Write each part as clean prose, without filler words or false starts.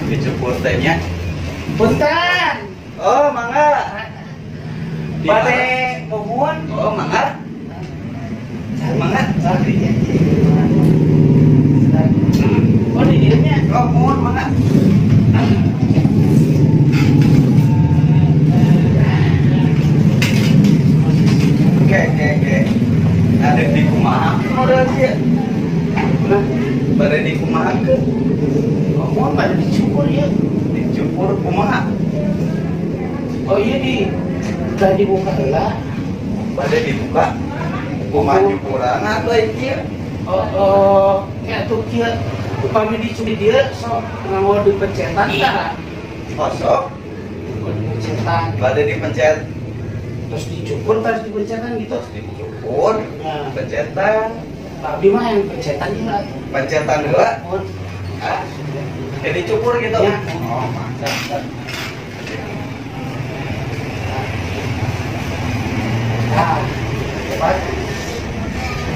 dicukur tehnya. Punten. Oh, mangga. Bade mohon. Oh, mangga. Mangga. Oh, di dieunya. Oh, mohon mangga. Oke. Ada di kumaha modal dia. Nah, pada di kumaha ke. Oh, mohon pada dicukur ya. Dicukur kumaha. Oh iya udah dibuka lah. Pada dibuka. Kumaha cukuran atau ieu? Ya tuh kia. Upami dicuri dia sok mau dipencetan tak? Kosok. Dipencetan. Pada dipencet. Terus dicukur terus dipencetan gitu. Terus dicukur. Nah. Pencetan. Di mah yang pencetan juga. Pencetan heula. Mohon. Ah. Jadi cukur gitu. Ya. Oh, mantap. Nah, cepat.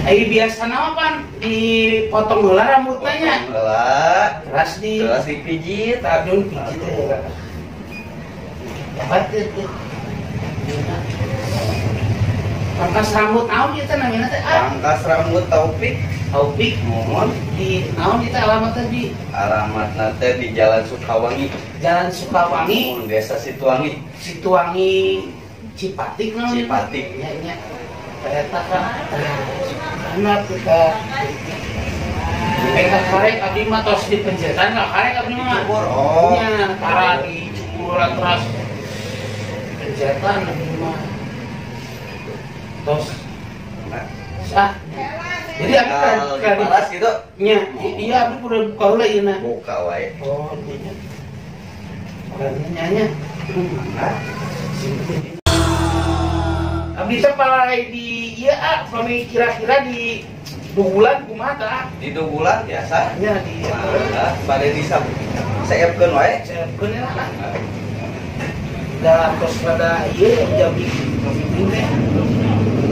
Biasa nama pan dipotong heula rambutnya. Heula. Terus Dipijit. Aduh, pijit ya. Cepat itu. Pangkas rambut naon kita namanya teh? Pangkas rambut Taufik. Taufik. Mohon. Di naon kita alamatnya di Alamatna teh di Jalan Sukawangi. Jalan Sukawangi, Mohon, Desa Situangi. Situangi, Cipatik naon? Cipatik. Ya. Eta kan. Karena kita karek abdi mah tos dipencetan enggak karek abdi mah. Dicukur. Oh. Nya karena dicukur terus pencetan abdi mah. Tos jadi aku kan dibalas gitu. Nya, iya abdi udah buka heula ieu na. Buka wae. Oh, iya. Nanya. Abdi teh palai di ieu pami kira-kira di 2 bulan kumaha tah? Di 2 bulan biasa. Nya di Pada disab saepkeun wae. saepkeun lah. Da tos pada ieu jadi teh.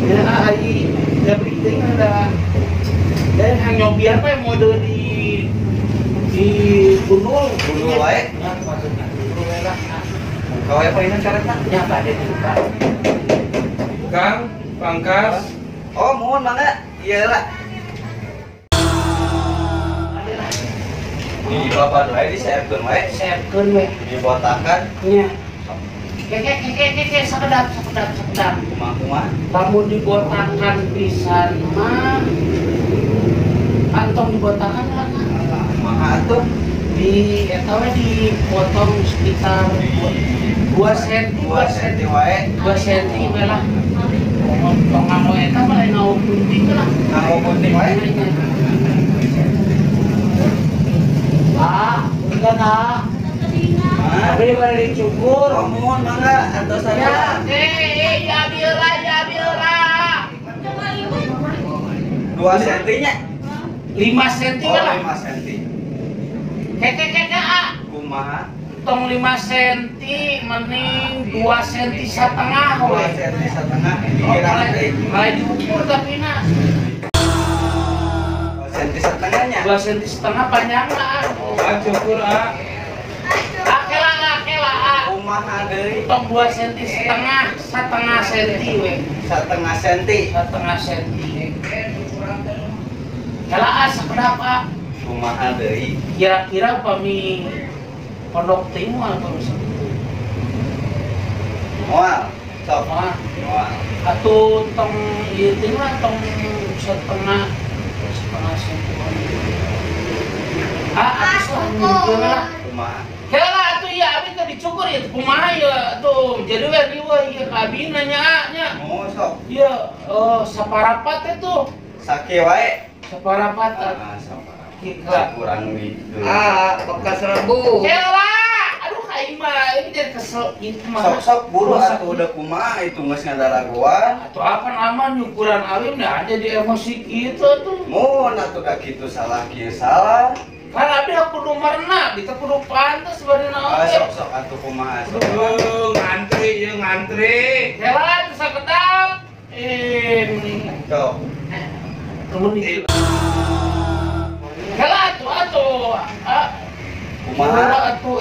Ya ai jadi teh ada dan hang nyobian mah mode di gundul wae. Ya, maksudnya gundul wae lah. Buka wae palingan caretna. Ya pada dibuka. Kang, pangkas. Oh, mohon mangga. Ieu lah. Di papan wae disaepkeun wae. Saepkeun we. Dibotakan. Nya. Keke sakedap. Kumaha. Lamun dibotakan pisan mah kantong dibotakan lah kan. Kumaha atuh? Di eta we dipotong sekitar 2 cm wae. 2 cm we lah. Tong anu eta mah lain ngau punting lah. Ngau punting wae. Enggak nak. Tapi pada dicukur. Oh, mohon mangga atos Ya, saja. ya biarlah. 2 sentinya. 5 cm Oh, lah. 5 senti. Keke Kumaha? tong 5 cm mending 2 cm setengah 2 we. senti setengah. Dikira teh Mulai diukur tapi nak 2 senti setengahnya. 2 cm setengah panjangnya. Cukur Akela. Kumaha deui? Tong 2 cm setengah senti we. Setengah senti. Setengah senti. Kela sakedap Kumaha deui? kira-kira upami pondok teh moal apa misalnya? Moal. Sok. Moal. Moal. Atuh tong ieu teh mah tong setengah senti. Atuh salah lah. Kumaha? Kela atuh ieu abi teh dicukur ieu kumaha ieu atuh jadi we riweuh ieu ka abi nya. Oh, sok. Ieu saparapat itu. Sake wae. Saparapat. Samparapat. Kurang gitu. bekas rebu. Kela, aduh kain mah ini jadi kesel itu mah. Sok buru atuh udah kumaha itu geus ngandaragoan. Atau apa nama nyukuran awim dah aja di emosi gitu tuh. Mun atuh da kitu salah kieu salah. Kan abi aku kudu merna, kita kudu pantes sebenarnya oke. Sok atuh kumaha. Ngantri. Kela itu sakedap. Mending Sok. temen itu. Kela atuh. Kumaha? Atuh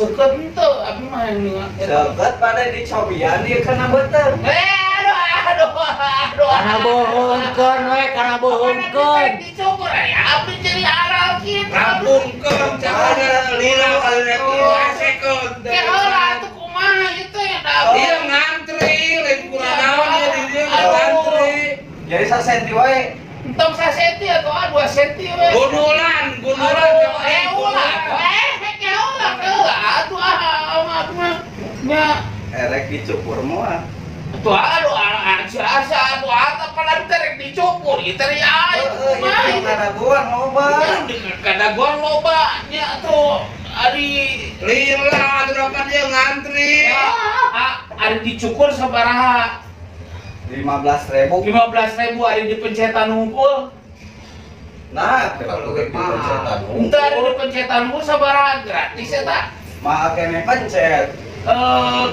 surket ente, abi mah yang Seket pada dicobian dia kena beter. aduh. Karena bohongkeun we, karena bohongkeun. Dicukur ya, abi jadi aral gitu. Rampungkeun cara lila asekon. Ya Allah, tuh kumaha itu ya Dia ngantri, lain kurang naon dia ngantri. Jadi sasenti wae. Entong saseti atau 2 senti we. Gundulan Ulah, atuh mah nya Erek dicukur moal. tuh aduh asa tuh ata pada terek dicukur ieu teh aya Mah karena gua loba. kada gua loba nya tuh ari lila dapat dia ngantri. ari dicukur sabaraha 15.000. 15.000 ari dipencetan hungkul. Nah, kalau dipencetan. Entar ari dipencetan hungkul sabaraha gratis eta? Mah kene pencet.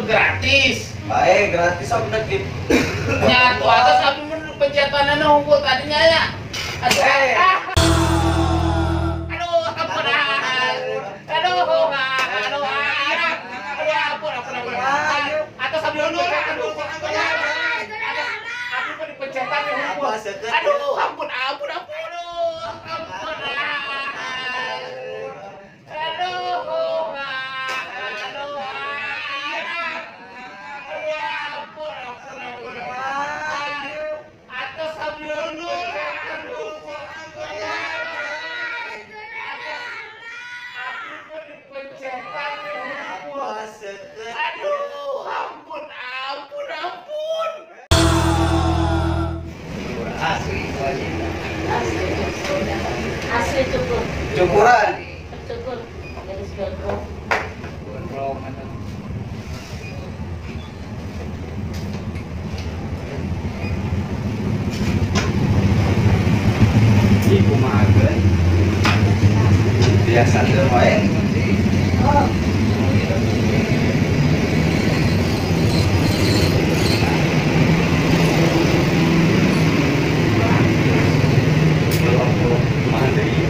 Gratis. Bae gratis sok deket. Nya tuh atas abi mun pencetanana hungkul tadinya ya. Aduh. Aduh, ampun. Atas abi undur. Aduh, dipencetan hungkul. Aduh, ampun. Asli cukur. Cukuran. Cukur. Garis gondrong. Ibu mah ageun. Biasa teu wae. Oh. Kumaha deui?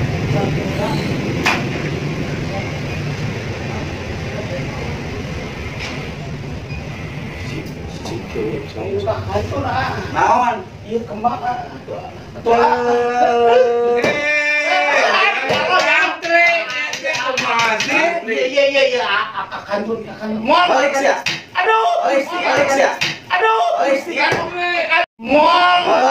Naon? Ieu kembang. Iya. Akan Balik sia. Aduh. Balik sia. Aduh. Balik sia. Mall.